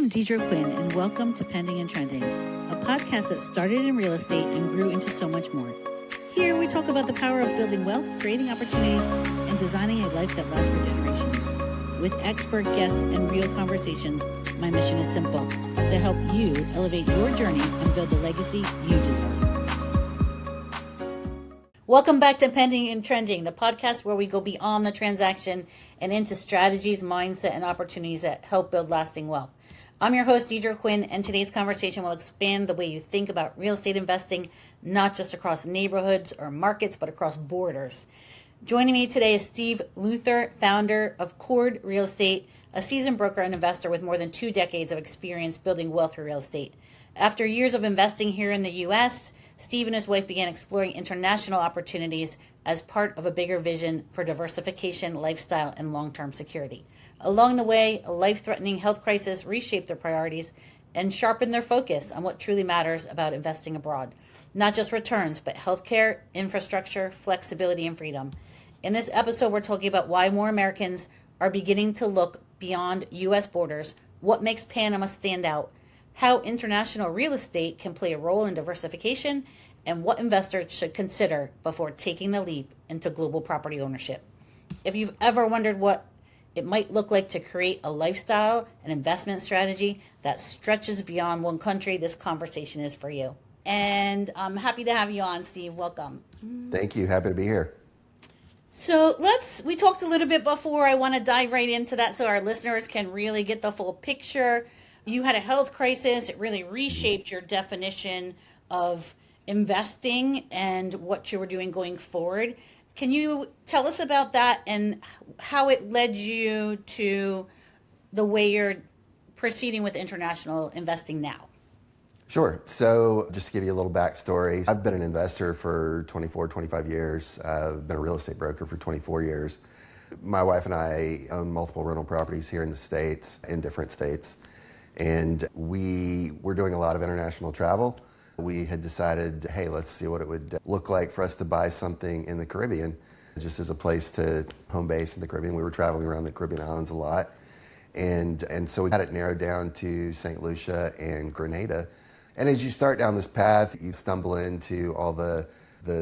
am Deidre Quinn, and welcome to Pending and Trending, a podcast that started in real estate and grew into so much more. Here, we talk about the power of building wealth, creating opportunities, and designing a life that lasts for generations. With expert guests and real conversations, my mission is simple: to help you elevate your journey and build the legacy you deserve. Welcome back to Pending and Trending, the podcast where we go beyond the transaction and into strategies, mindset, and opportunities that help build lasting wealth. I'm your host, Deidre Quinn, and today's conversation will expand the way you think about real estate investing, not just across neighborhoods or markets, but across borders. Joining me today is Steve Luther, founder of Chord Real Estate, a seasoned broker and investor with more than 2 decades of experience building wealth through real estate. After years of investing here in the U.S., Steve and his wife began exploring international opportunities as part of a bigger vision for diversification, lifestyle, and long-term security. Along the way, a life-threatening health crisis reshaped their priorities and sharpened their focus on what truly matters about investing abroad. Not just returns, but healthcare, infrastructure, flexibility, and freedom. In this episode, we're talking about why more Americans are beginning to look beyond U.S. borders, what makes Panama stand out, how international real estate can play a role in diversification, and what investors should consider before taking the leap into global property ownership. If you've ever wondered what it might look like to create a lifestyle and investment strategy that stretches beyond one country, this conversation is for you. And I'm happy to have you on, Steve. Welcome. Thank you. Happy to be here. So we talked a little bit before. I want to dive right into that so our listeners can really get the full picture. You had a health crisis. It really reshaped your definition of investing and what you were doing going forward. Can you tell us about that and how it led you to the way you're proceeding with international investing now? Sure. So just to give you a little backstory, I've been an investor for 24, 25 years. I've been a real estate broker for 24 years. My wife and I own multiple rental properties here in the States, in different states. And we were doing a lot of international travel. We had decided, hey, let's see what it would look like for us to buy something in the Caribbean, just as a place to home base in the Caribbean. We were traveling around the Caribbean islands a lot. And so we had it narrowed down to St. Lucia and Grenada. And as you start down this path, you stumble into all the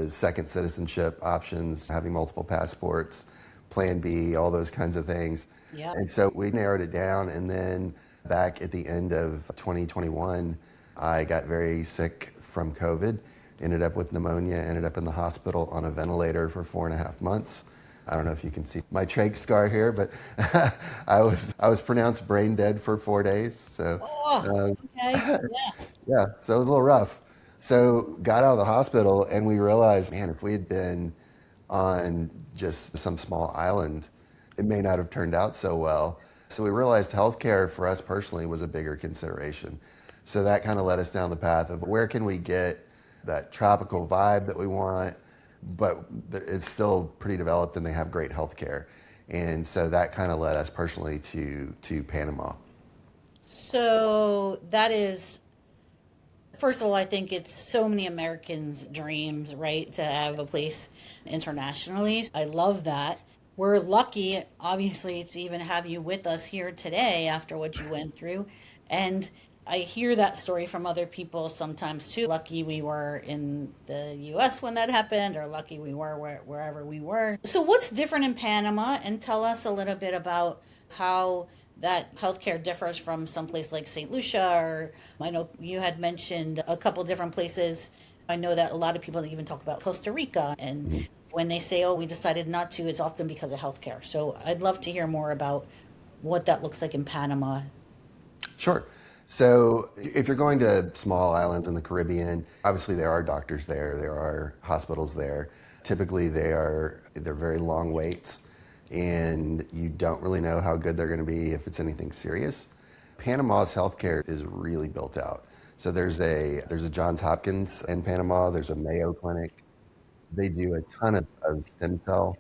second citizenship options, having multiple passports, Plan B, all those kinds of things. Yep. And so we narrowed it down, and then back at the end of 2021, I got very sick from COVID, ended up with pneumonia, ended up in the hospital on a ventilator for 4.5 months. I don't know if you can see my trach scar here, but I was pronounced brain dead for 4 days. So, okay. Yeah, so it was a little rough. So got out of the hospital, and we realized, man, if we had been on just some small island, it may not have turned out so well. So we realized healthcare for us personally was a bigger consideration. So that kind of led us down the path of where can we get that tropical vibe that we want, but it's still pretty developed and they have great healthcare. And so that kind of led us personally to Panama. So that is, first of all, I think it's so many Americans' dreams, right, to have a place internationally. I love that. We're lucky, obviously, to even have you with us here today after what you went through. And I hear that story from other people sometimes too. Lucky we were in the U.S. when that happened, or lucky we were wherever we were. So what's different in Panama? And tell us a little bit about how that healthcare differs from someplace like St. Lucia, or I know you had mentioned a couple different places. I know that a lot of people even talk about Costa Rica, and when they say, oh, we decided not to, it's often because of healthcare. So I'd love to hear more about what that looks like in Panama. Sure. So if you're going to small islands in the Caribbean, obviously there are doctors there are hospitals there. Typically they're very long waits, and you don't really know how good they're going to be if it's anything serious. Panama's healthcare is really built out. So there's a Johns Hopkins in Panama, there's a Mayo Clinic. They do a ton of stem cell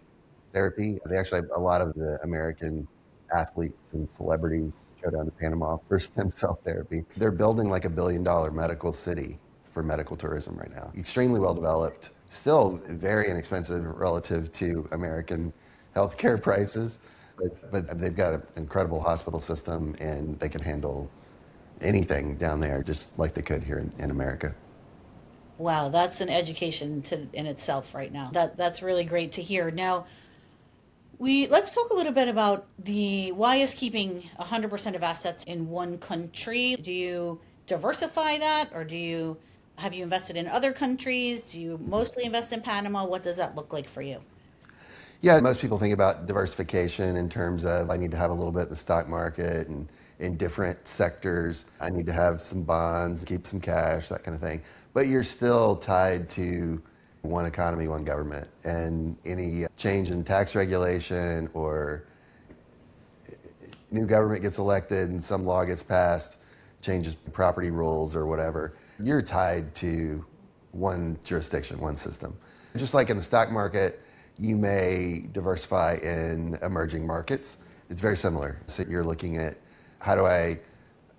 therapy. They actually have a lot of the American athletes and celebrities go down to Panama for stem cell therapy. They're building like $1 billion medical city for medical tourism right now. Extremely well developed, still very inexpensive relative to American healthcare prices, but they've got an incredible hospital system, and they can handle anything down there, just like they could here in America. Wow, that's an education in itself right now. That's really great to hear. Now, let's talk a little bit about the why is keeping 100% of assets in one country. Do you diversify that, or have you invested in other countries? Do you mostly invest in Panama? What does that look like for you? Yeah, most people think about diversification in terms of I need to have a little bit in the stock market and in different sectors. I need to have some bonds, keep some cash, that kind of thing. But you're still tied to one economy, one government. And any change in tax regulation or new government gets elected and some law gets passed, changes property rules or whatever, you're tied to one jurisdiction, one system. Just like in the stock market, you may diversify in emerging markets. It's very similar. So you're looking at how do I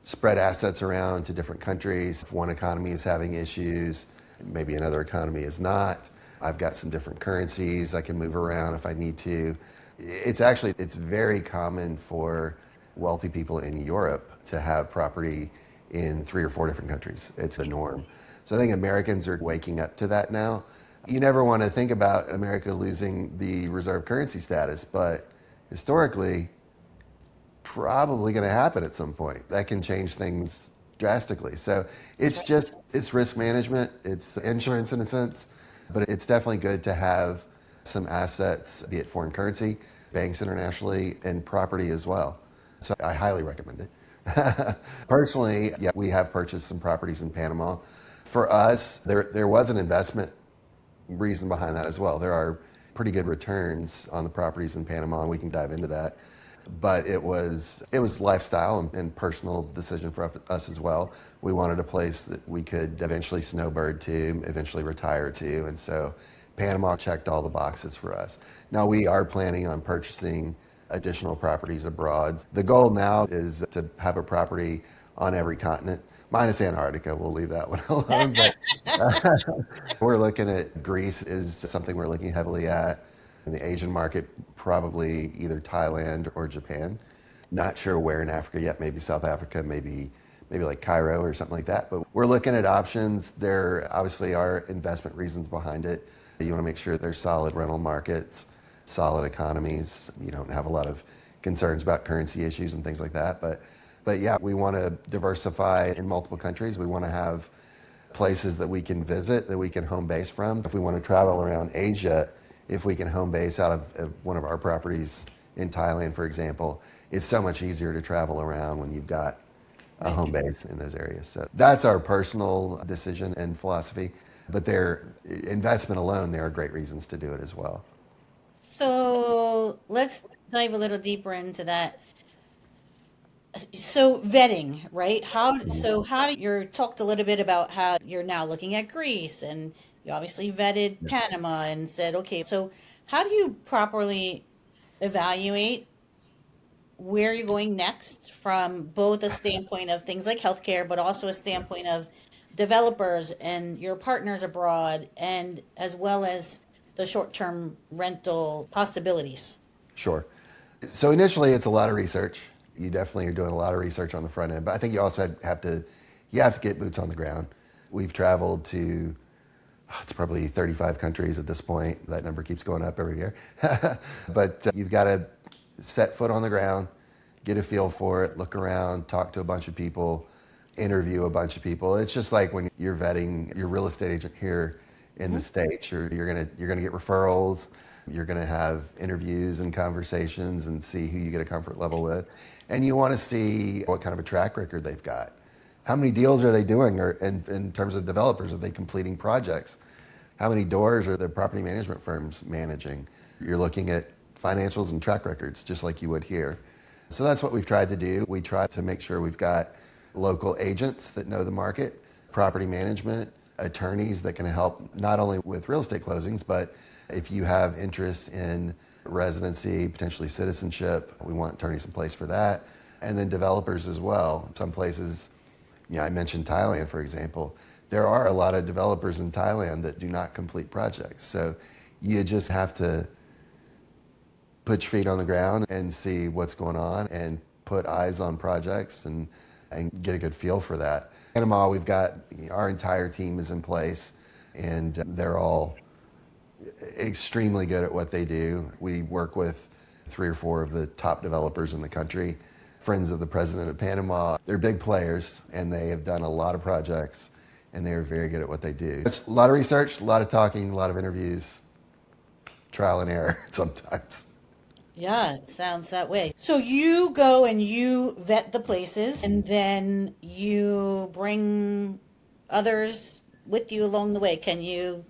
spread assets around to different countries. If one economy is having issues, maybe another economy is not. I've got some different currencies I can move around if I need to. It's very common for wealthy people in Europe to have property in 3 or 4 different countries. It's the norm. So I think Americans are waking up to that now. You never want to think about America losing the reserve currency status, but historically, probably going to happen at some point. That can change things drastically. So it's risk management, it's insurance in a sense, but it's definitely good to have some assets, be it foreign currency, banks internationally, and property as well. So I highly recommend it. Personally, yeah, we have purchased some properties in Panama. For us, there was an investment reason behind that as well. There are pretty good returns on the properties in Panama, and we can dive into that. But it was lifestyle and personal decision for us as well. We wanted a place that we could eventually snowbird to, eventually retire to, and so Panama checked all the boxes for us. Now we are planning on purchasing additional properties abroad. The goal now is to have a property on every continent, minus Antarctica. We'll leave that one alone. But we're looking at Greece is something we're looking heavily at. In the Asian market, probably either Thailand or Japan. Not sure where in Africa yet, maybe South Africa, maybe like Cairo or something like that. But we're looking at options. There obviously are investment reasons behind it. You want to make sure there's solid rental markets, solid economies. You don't have a lot of concerns about currency issues and things like that. But yeah, we want to diversify in multiple countries. We want to have places that we can visit, that we can home base from. If we want to travel around Asia, if we can home base out of one of our properties in Thailand, for example, it's so much easier to travel around when you've got a home base in those areas. So that's our personal decision and philosophy. But their investment alone, there are great reasons to do it as well. So let's dive a little deeper into that. So vetting, right? How do you talked a little bit about how you're now looking at Greece, and you obviously vetted Panama and said, okay, so how do you properly evaluate where you're going next from both a standpoint of things like healthcare, but also a standpoint of developers and your partners abroad, and as well as the short-term rental possibilities? Sure. So initially, it's a lot of research. You definitely are doing a lot of research on the front end, but I think you also have to get boots on the ground. We've traveled to it's probably 35 countries at this point. That number keeps going up every year. But you've got to set foot on the ground, get a feel for it, look around, talk to a bunch of people, interview a bunch of people. It's just like when you're vetting your real estate agent here in the States. You're gonna get referrals. You're gonna have interviews and conversations and see who you get a comfort level with. And you want to see what kind of a track record they've got. How many deals are they doing, or in terms of developers, are they completing projects? How many doors are the property management firms managing? You're looking at financials and track records, just like you would here. So that's what we've tried to do. We try to make sure we've got local agents that know the market, property management, attorneys that can help not only with real estate closings, but if you have interest in residency, potentially citizenship, we want attorneys in place for that. And then developers as well. Some places, I mentioned Thailand, for example. There are a lot of developers in Thailand that do not complete projects. So you just have to put your feet on the ground and see what's going on and put eyes on projects and and get a good feel for that. Panama, we've got our entire team is in place, and they're all extremely good at what they do. We work with 3 or 4 of the top developers in the country, friends of the president of Panama. They're big players, and they have done a lot of projects, and they're very good at what they do. It's a lot of research, a lot of talking, a lot of interviews, trial and error sometimes. Yeah, it sounds that way. So you go and you vet the places, and then you bring others with you along the way. Can you?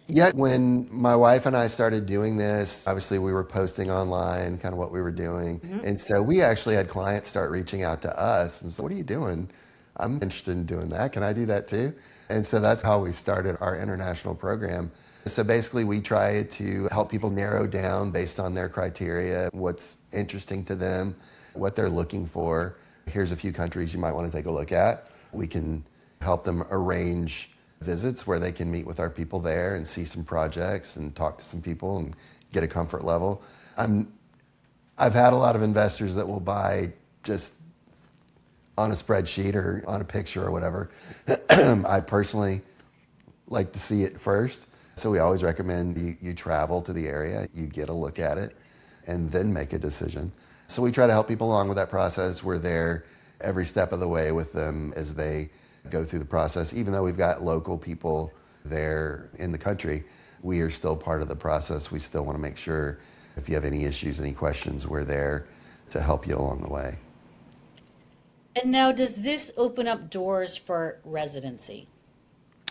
Yeah, when my wife and I started doing this, obviously we were posting online kind of what we were doing. And so we actually had clients start reaching out to us and said, what are you doing? I'm interested in doing that. Can I do that too? And so that's how we started our international program. So basically we try to help people narrow down based on their criteria, what's interesting to them, what they're looking for. Here's a few countries you might want to take a look at. We can help them arrange visits where they can meet with our people there and see some projects and talk to some people and get a comfort level. I've had a lot of investors that will buy just on a spreadsheet or on a picture or whatever. I personally like to see it first. So we always recommend you travel to the area, you get a look at it, and then make a decision. So we try to help people along with that process. We're there every step of the way with them as they go through the process. Even though we've got local people there in the country, we are still part of the process. We still want to make sure if you have any issues, any questions, we're there to help you along the way. And now, does this open up doors for residency?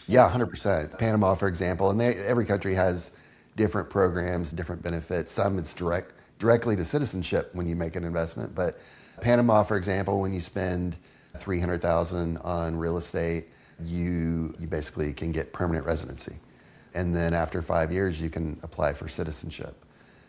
Yeah, 100%. Panama, for example, and every country has different programs, different benefits. Some it's directly to citizenship when you make an investment, but Panama, for example, when you spend $300,000 on real estate, you basically can get permanent residency. And then after 5 years, you can apply for citizenship.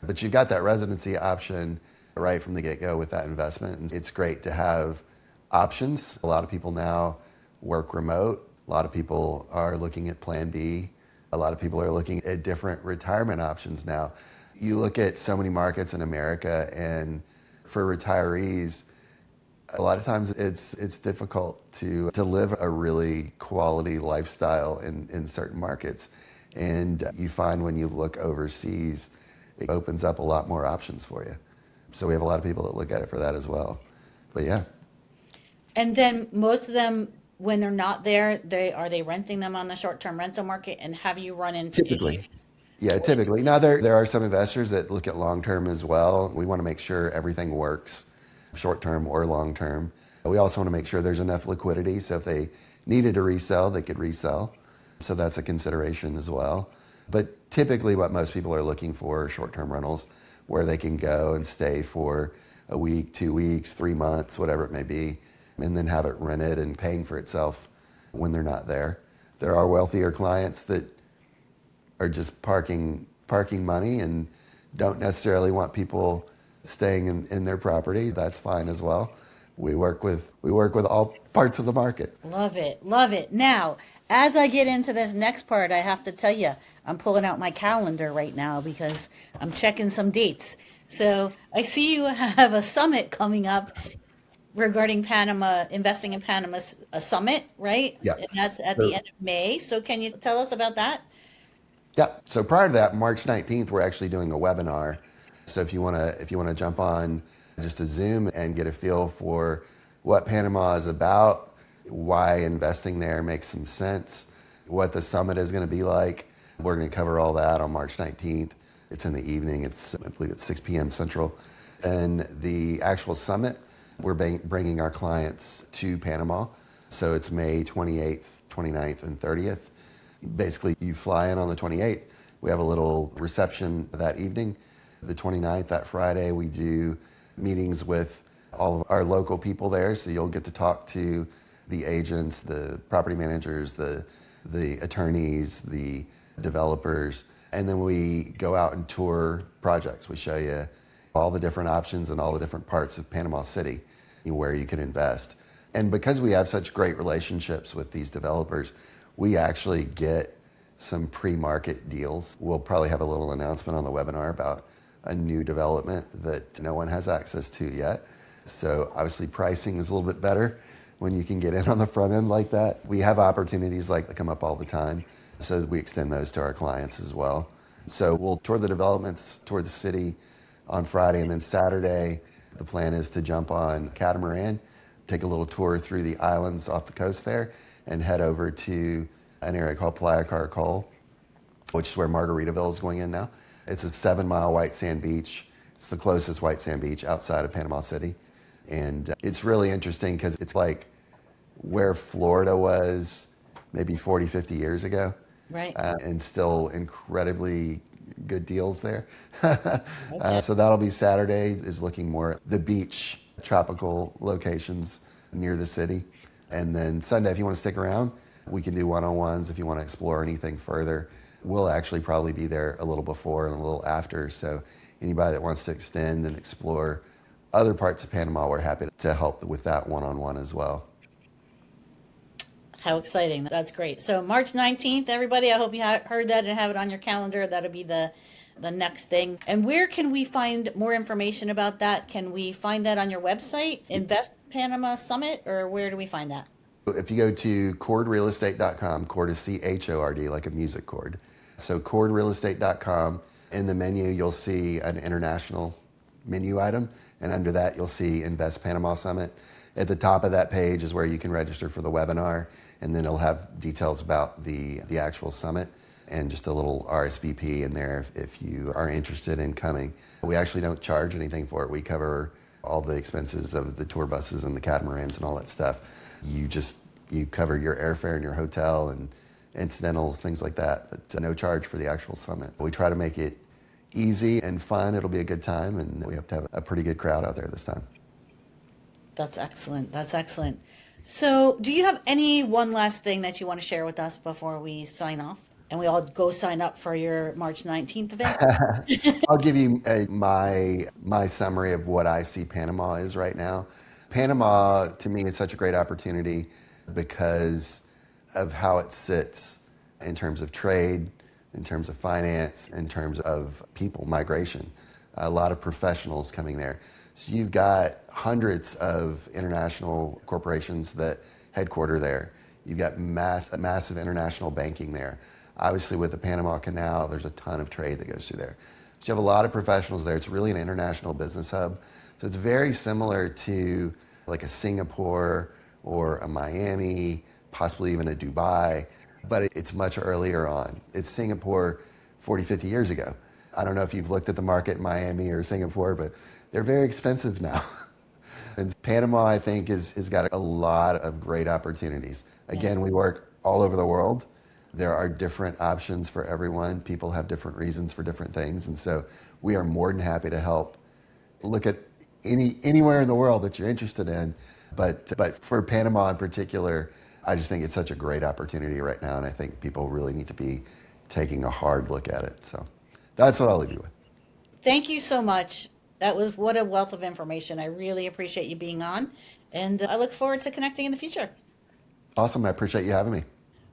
But you've got that residency option right from the get-go with that investment. And it's great to have options. A lot of people now work remote. A lot of people are looking at Plan B. A lot of people are looking at different retirement options now. You look at so many markets in America, and for retirees, a lot of times it's difficult to live a really quality lifestyle in certain markets. And you find when you look overseas, it opens up a lot more options for you. So we have a lot of people that look at it for that as well. But yeah. And then most of them, when they're not there, are they renting them on the short-term rental market? And have you run into Typically. issues? Yeah, typically. Now, there are some investors that look at long-term as well. We want to make sure everything works, short-term or long-term. We also want to make sure there's enough liquidity, so if they needed to resell, they could resell. So that's a consideration as well. But typically what most people are looking for are short-term rentals where they can go and stay for a week, 2 weeks, 3 months, whatever it may be, and then have it rented and paying for itself when they're not there. There are wealthier clients that are just parking money and don't necessarily want people staying in their property. That's fine as well. We work with all parts of the market. Love it. Love it. Now, as I get into this next part, I have to tell you, I'm pulling out my calendar right now because I'm checking some dates. So I see you have a summit coming up regarding Panama, investing in Panama, a summit, right? Yeah. And that's at the end of May. So can you tell us about that? Yeah. So prior to that, March 19th, we're actually doing a webinar. So if you want to jump on just a Zoom and get a feel for what Panama is about, why investing there makes some sense, what the summit is going to be like, we're going to cover all that on March 19th. It's in the evening. I believe it's 6 p.m. Central. And the actual summit, we're bringing our clients to Panama. So it's May 28th, 29th, and 30th. Basically, you fly in on the 28th. We have a little reception that evening. The 29th, that Friday, we do meetings with all of our local people there. So you'll get to talk to the agents, the property managers, the attorneys, the developers. And then we go out and tour projects. We show you all the different options and all the different parts of Panama City where you can invest. And because we have such great relationships with these developers, we actually get some pre-market deals. We'll probably have a little announcement on the webinar about a new development that no one has access to yet. So obviously pricing is a little bit better when you can get in on the front end like that. We have opportunities like that come up all the time, so we extend those to our clients as well. So we'll tour the developments, tour the city on Friday, and then Saturday, the plan is to jump on catamaran, take a little tour through the islands off the coast there, and head over to an area called Playa Caracol, which is where Margaritaville is going in now. It's a 7-mile white sand beach. It's the closest white sand beach outside of Panama City. And it's really interesting because it's like where Florida was maybe 40, 50 years ago. Right. And still incredibly good deals there. So that'll be Saturday, is looking more at the beach, tropical locations near the city. And then Sunday, if you want to stick around, we can do one-on-ones if you want to explore anything further. We'll actually probably be there a little before and a little after. So anybody that wants to extend and explore other parts of Panama, we're happy to help with that one-on-one as well. How exciting. That's great. So March 19th, everybody, I hope you heard that and have it on your calendar. That'll be the next thing. And where can we find more information about that? Can we find that on your website, Invest Panama Summit, or where do we find that? If you go to chordrealestate.com, Chord is C-H-O-R-D, like a music chord. So chordrealestate.com, in the menu you'll see an international menu item, and under that you'll see Invest Panama Summit. At the top of that page is where you can register for the webinar, and then it'll have details about the actual summit and just a little RSVP in there if you are interested in coming. We actually don't charge anything for it. We cover all the expenses of the tour buses and the catamarans and all that stuff. You cover your airfare and your hotel and incidentals, things like that, but no charge for the actual summit. We try to make it easy and fun. It'll be a good time, and we hope to have a pretty good crowd out there this time. That's excellent. That's excellent. So do you have any one last thing that you want to share with us before we sign off? And we all go sign up for your March 19th event? I'll give you my summary of what I see Panama is right now. Panama, to me, is such a great opportunity because of how it sits in terms of trade, in terms of finance, in terms of people migration. A lot of professionals coming there. So you've got hundreds of international corporations that headquarter there. You've got massive international banking there. Obviously, with the Panama Canal, there's a ton of trade that goes through there. So you have a lot of professionals there. It's really an international business hub. So it's very similar to like a Singapore or a Miami, possibly even a Dubai, but it's much earlier on. It's Singapore 40, 50 years ago. I don't know if you've looked at the market in Miami or Singapore, but they're very expensive now. And Panama, I think, has got a lot of great opportunities. Again, we work all over the world. There are different options for everyone. People have different reasons for different things. And so we are more than happy to help. Look at anywhere in the world that you're interested in. But for Panama in particular, I just think it's such a great opportunity right now. And I think people really need to be taking a hard look at it. So that's what I'll leave you with. Thank you so much. What a wealth of information. I really appreciate you being on. And I look forward to connecting in the future. Awesome. I appreciate you having me.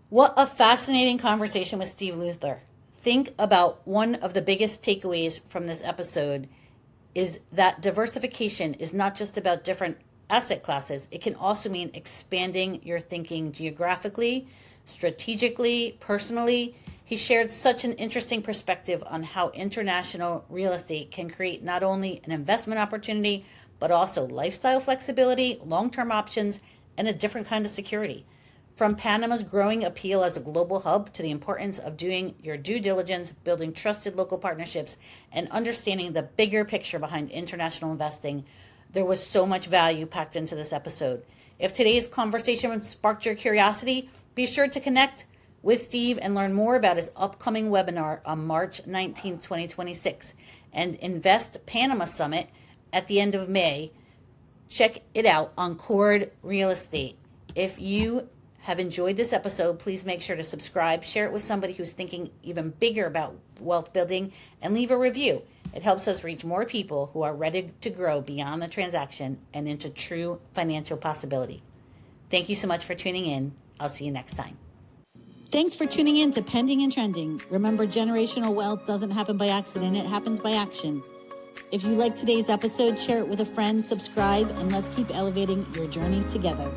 What a fascinating conversation with Steve Luther. Think about one of the biggest takeaways from this episode is that diversification is not just about different asset classes. It can also mean expanding your thinking geographically, strategically, personally. He shared such an interesting perspective on how international real estate can create not only an investment opportunity, but also lifestyle flexibility, long-term options, and a different kind of security. From Panama's growing appeal as a global hub to the importance of doing your due diligence, building trusted local partnerships, and understanding the bigger picture behind international investing, there was so much value packed into this episode. If today's conversation sparked your curiosity, be sure to connect with Steve and learn more about his upcoming webinar on March 19, 2026, and Invest Panama Summit at the end of May. Check it out on Chord Real Estate. If you have enjoyed this episode, please make sure to subscribe, share it with somebody who's thinking even bigger about wealth building, and leave a review. It helps us reach more people who are ready to grow beyond the transaction and into true financial possibility. Thank you so much for tuning in. I'll see you next time. Thanks for tuning in to Pending and Trending. Remember, generational wealth doesn't happen by accident. It happens by action. If you like today's episode, share it with a friend, subscribe, and let's keep elevating your journey together.